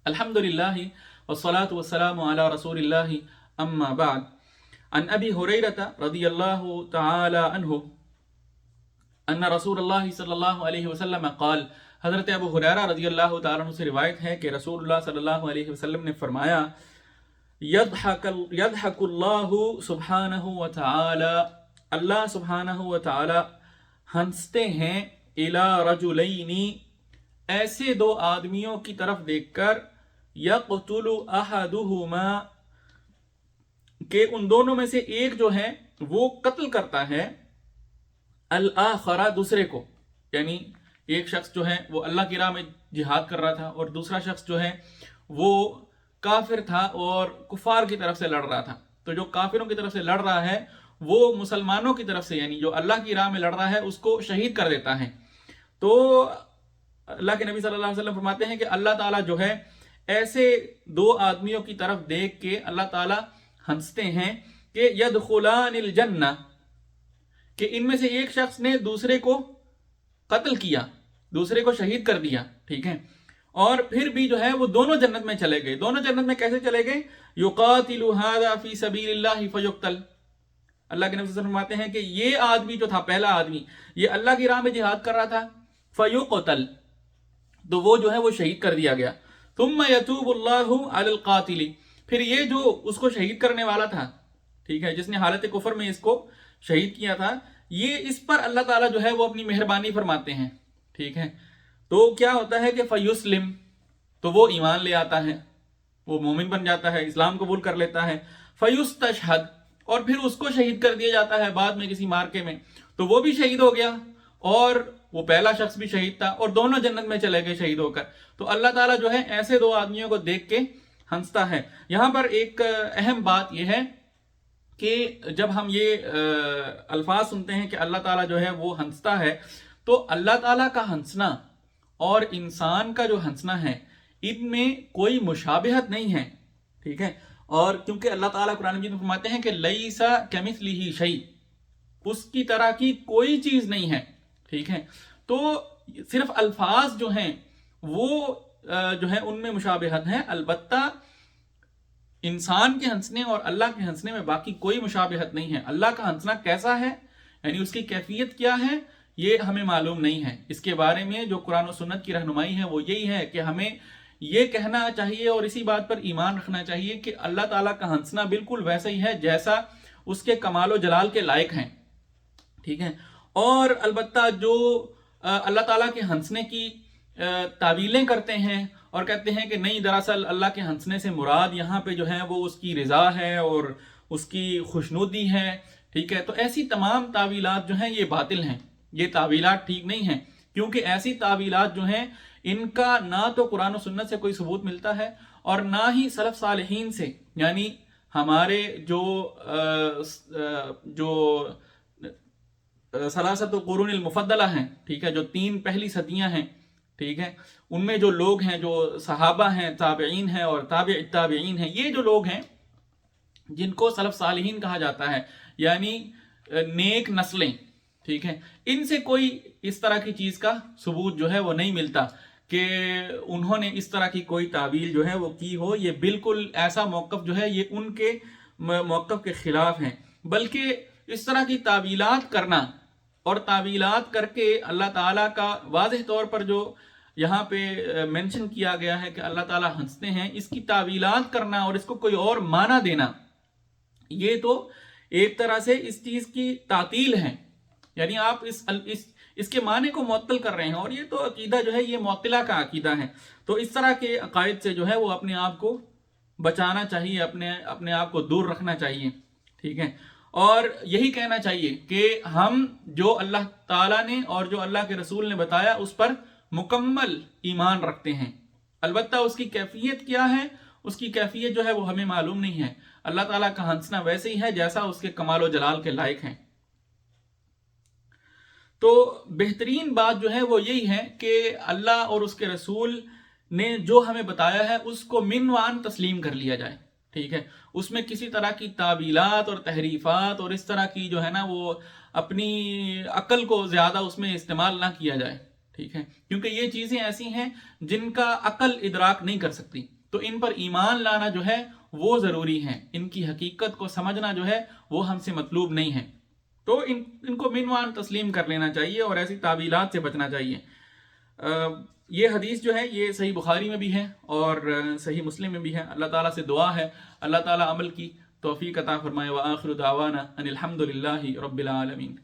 الحمدللہ والصلاة والسلام علی رسول اللہ اما بعد عن ابی ہریرہ رضی اللہ تعالی عنہ ان رسول اللہ صلی اللہ علیہ وسلم قال، حضرت ابو ہریرہ رضی اللہ تعالیٰ عنہ سے روایت ہے کہ رسول اللہ صلی اللہ علیہ وسلم نے فرمایا، یضحک اللہ سبحانہ وتعالی، اللہ سبحانہ وتعالی ہنستے ہیں الی رجلین، ایسے دو آدمیوں کی طرف دیکھ کر، یقتل احدہما، کہ ان دونوں میں سے ایک جو ہے وہ قتل کرتا ہے، الآخر، دوسرے کو، یعنی ایک شخص جو ہے وہ اللہ کی راہ میں جہاد کر رہا تھا اور دوسرا شخص جو ہے وہ کافر تھا اور کفار کی طرف سے لڑ رہا تھا۔ تو جو کافروں کی طرف سے لڑ رہا ہے وہ مسلمانوں کی طرف سے، یعنی جو اللہ کی راہ میں لڑ رہا ہے، اس کو شہید کر دیتا ہے۔ تو اللہ کے نبی صلی اللہ علیہ وسلم فرماتے ہیں کہ اللہ تعالیٰ جو ہے ایسے دو آدمیوں کی طرف دیکھ کے اللہ تعالیٰ ہنستے ہیں کہ یدخلان الجنہ، کہ ان میں سے ایک شخص نے دوسرے کو قتل کیا، دوسرے کو شہید کر دیا، ٹھیک ہے، اور پھر بھی جو ہے وہ دونوں جنت میں چلے گئے۔ دونوں جنت میں کیسے چلے گئے؟ یقاتل ھذا فی سبیل اللہ فیقتل، اللہ کے نبی صلی اللہ علیہ وسلم فرماتے ہیں کہ یہ آدمی جو تھا، پہلا آدمی، یہ اللہ کی راہ میں جہاد کر رہا تھا، فیقتل، تو وہ جو ہے وہ شہید کر دیا گیا۔ ثم یتوب اللہ علی القاتل، پھر یہ جو اس کو شہید کرنے والا تھا، ٹھیک ہے، جس نے حالت کفر میں اس کو شہید کیا تھا، یہ اس پر اللہ تعالیٰ جو ہے وہ اپنی مہربانی فرماتے ہیں، ٹھیک ہے۔ تو کیا ہوتا ہے کہ فیسلم، تو وہ ایمان لے آتا ہے، وہ مومن بن جاتا ہے، اسلام قبول کر لیتا ہے۔ فیستشہد، اور پھر اس کو شہید کر دیا جاتا ہے بعد میں کسی مارکے میں، تو وہ بھی شہید ہو گیا اور وہ پہلا شخص بھی شہید تھا، اور دونوں جنت میں چلے گئے شہید ہو کر۔ تو اللہ تعالیٰ جو ہے ایسے دو آدمیوں کو دیکھ کے ہنستا ہے۔ یہاں پر ایک اہم بات یہ ہے کہ جب ہم یہ الفاظ سنتے ہیں کہ اللہ تعالیٰ جو ہے وہ ہنستا ہے، تو اللہ تعالیٰ کا ہنسنا اور انسان کا جو ہنسنا ہے، ان میں کوئی مشابہت نہیں ہے، ٹھیک ہے۔ اور کیونکہ اللہ تعالیٰ قرآن مجید میں فرماتے ہیں کہ لیس کمثلہ شیء، اس کی طرح کی کوئی چیز نہیں ہے، ٹھیک ہے۔ تو صرف الفاظ جو ہیں وہ جو ہے ان میں مشابہت ہیں، البتہ انسان کے ہنسنے اور اللہ کے ہنسنے میں باقی کوئی مشابہت نہیں ہے۔ اللہ کا ہنسنا کیسا ہے، یعنی اس کی کیفیت کیا ہے، یہ ہمیں معلوم نہیں ہے۔ اس کے بارے میں جو قرآن و سنت کی رہنمائی ہے وہ یہی ہے کہ ہمیں یہ کہنا چاہیے اور اسی بات پر ایمان رکھنا چاہیے کہ اللہ تعالیٰ کا ہنسنا بالکل ویسا ہی ہے جیسا اس کے کمال و جلال کے لائق ہیں، ٹھیک ہے۔ اور البتہ جو اللہ تعالیٰ کے ہنسنے کی تعویلیں کرتے ہیں اور کہتے ہیں کہ نہیں، دراصل اللہ کے ہنسنے سے مراد یہاں پہ جو ہے وہ اس کی رضا ہے اور اس کی خوشنودی ہے، ٹھیک ہے، تو ایسی تمام تعویلات جو ہیں یہ باطل ہیں، یہ تعویلات ٹھیک نہیں ہیں، کیونکہ ایسی تعویلات جو ہیں ان کا نہ تو قرآن و سنت سے کوئی ثبوت ملتا ہے اور نہ ہی سلف صالحین سے، یعنی ہمارے جو ثلاثت قرون المفضلہ ہیں، ٹھیک ہے، جو تین پہلی صدیاں ہیں، ٹھیک ہے، ان میں جو لوگ ہیں، جو صحابہ ہیں، تابعین ہیں اور تابع التابعین ہیں، یہ جو لوگ ہیں جن کو سلف صالحین کہا جاتا ہے، یعنی نیک نسلیں، ٹھیک ہے، ان سے کوئی اس طرح کی چیز کا ثبوت جو ہے وہ نہیں ملتا کہ انہوں نے اس طرح کی کوئی تعویل جو ہے وہ کی ہو۔ یہ بالکل ایسا موقف جو ہے یہ ان کے موقف کے خلاف ہیں، بلکہ اس طرح کی تعویلات کرنا اور تعویلات کر کے اللہ تعالیٰ کا واضح طور پر جو یہاں پہ مینشن کیا گیا ہے کہ اللہ تعالیٰ ہنستے ہیں، اس کی تعویلات کرنا اور اس کو کوئی اور معنی دینا، یہ تو ایک طرح سے اس چیز کی تعطیل ہے، یعنی آپ اس کے معنی کو معطل کر رہے ہیں، اور یہ تو عقیدہ جو ہے یہ معطلہ کا عقیدہ ہے۔ تو اس طرح کے عقائد سے جو ہے وہ اپنے آپ کو بچانا چاہیے، اپنے آپ کو دور رکھنا چاہیے، ٹھیک ہے، اور یہی کہنا چاہیے کہ ہم جو اللہ تعالیٰ نے اور جو اللہ کے رسول نے بتایا اس پر مکمل ایمان رکھتے ہیں، البتہ اس کی کیفیت کیا ہے، اس کی کیفیت جو ہے وہ ہمیں معلوم نہیں ہے۔ اللہ تعالیٰ کا ہنسنا ویسے ہی ہے جیسا اس کے کمال و جلال کے لائق ہیں۔ تو بہترین بات جو ہے وہ یہی ہے کہ اللہ اور اس کے رسول نے جو ہمیں بتایا ہے اس کو منوان تسلیم کر لیا جائے، ٹھیک ہے، اس میں کسی طرح کی تعویلات اور تحریفات اور اس طرح کی جو ہے نا وہ اپنی عقل کو زیادہ اس میں استعمال نہ کیا جائے، ٹھیک ہے، کیونکہ یہ چیزیں ایسی ہیں جن کا عقل ادراک نہیں کر سکتی۔ تو ان پر ایمان لانا جو ہے وہ ضروری ہے، ان کی حقیقت کو سمجھنا جو ہے وہ ہم سے مطلوب نہیں ہے، تو ان کو منوان تسلیم کر لینا چاہیے اور ایسی تعویلات سے بچنا چاہیے۔ یہ حدیث جو ہے یہ صحیح بخاری میں بھی ہے اور صحیح مسلم میں بھی ہے۔ اللہ تعالیٰ سے دعا ہے اللہ تعالیٰ عمل کی توفیق عطا فرمائے۔ وآخر دعوانا ان الحمد للہ رب العالمین۔